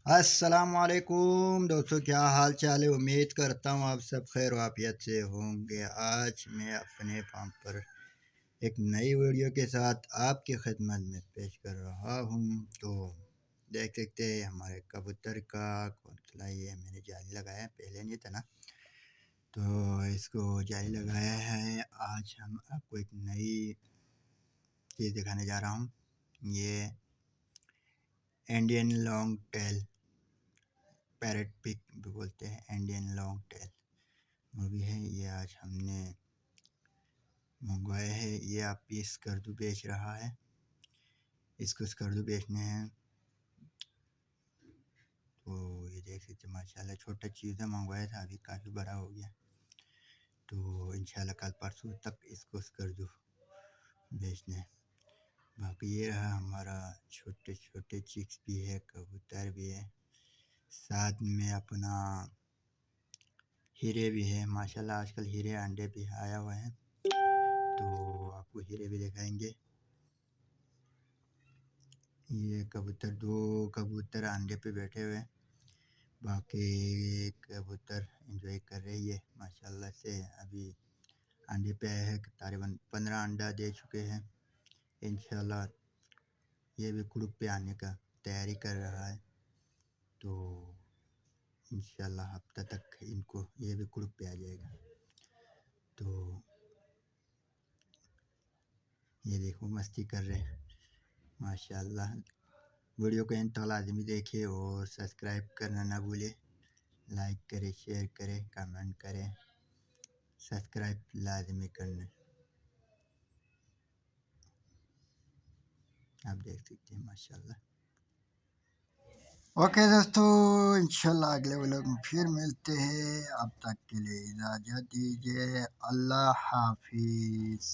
अस्सलामुअलैकुम दोस्तों, क्या हाल चाल है। उम्मीद करता हूँ आप सब खैर वाफियत से होंगे। आज मैं अपने फार्म पर एक नई वीडियो के साथ आपकी खिदमत में पेश कर रहा हूँ। तो देख सकते हैं हमारे कबूतर का घोंसला। ये मैंने जाली लगाया है, पहले नहीं था ना, तो इसको जाली लगाया है। आज हम आपको एक नई चीज़ दिखाने जा रहा हूँ। ये इंडियन लॉन्ग टेल पैरेट पिक भी बोलते हैं, इंडियन लॉन्ग टेल मुर्गी है। ये आज हमने मंगवाया है। ये आप पीस स्कर्दू बेच रहा है, इसको स्कर्दू बेचने हैं। तो ये देख सकते माशाल्लाह, छोटा चीज़ है, मंगवाया था, अभी काफ़ी बड़ा हो गया। तो इंशाल्लाह कल परसों तक इसको स्कर्दू बेचने हैं। बाकी ये रहा हमारा छोटे छोटे चिक्स भी है, कबूतर भी है, साथ में अपना हीरे भी है। माशाल्लाह आजकल हीरे अंडे भी आया हुआ है, तो आपको हीरे भी दिखाएंगे। ये कबूतर, दो कबूतर अंडे पे बैठे हुए हैं, बाकी कबूतर एंजॉय कर रही है माशाल्लाह से। अभी अंडे पे आए हैं, तकरीबन 15 अंडा दे चुके हैं। इंशाल्लाह ये भी कुड़ुक पे आने का तैयारी कर रहा है, तो इंशाल्लाह हफ्ता तक इनको ये भी कुड़ुक पे आ जाएगा। तो ये देखो मस्ती कर रहे हैं माशाल्लाह। वीडियो को एंड तक लाजमी देखिए और सब्सक्राइब करना ना भूलें। लाइक करें, शेयर करें, कमेंट करें, सब्सक्राइब लाजमी करना। आप देख सकते हैं माशाल्लाह। ओके दोस्तों, इंशाल्लाह अगले व्लॉग में फिर मिलते हैं। अब तक के लिए इजाज़त दीजिए। अल्लाह हाफिज़।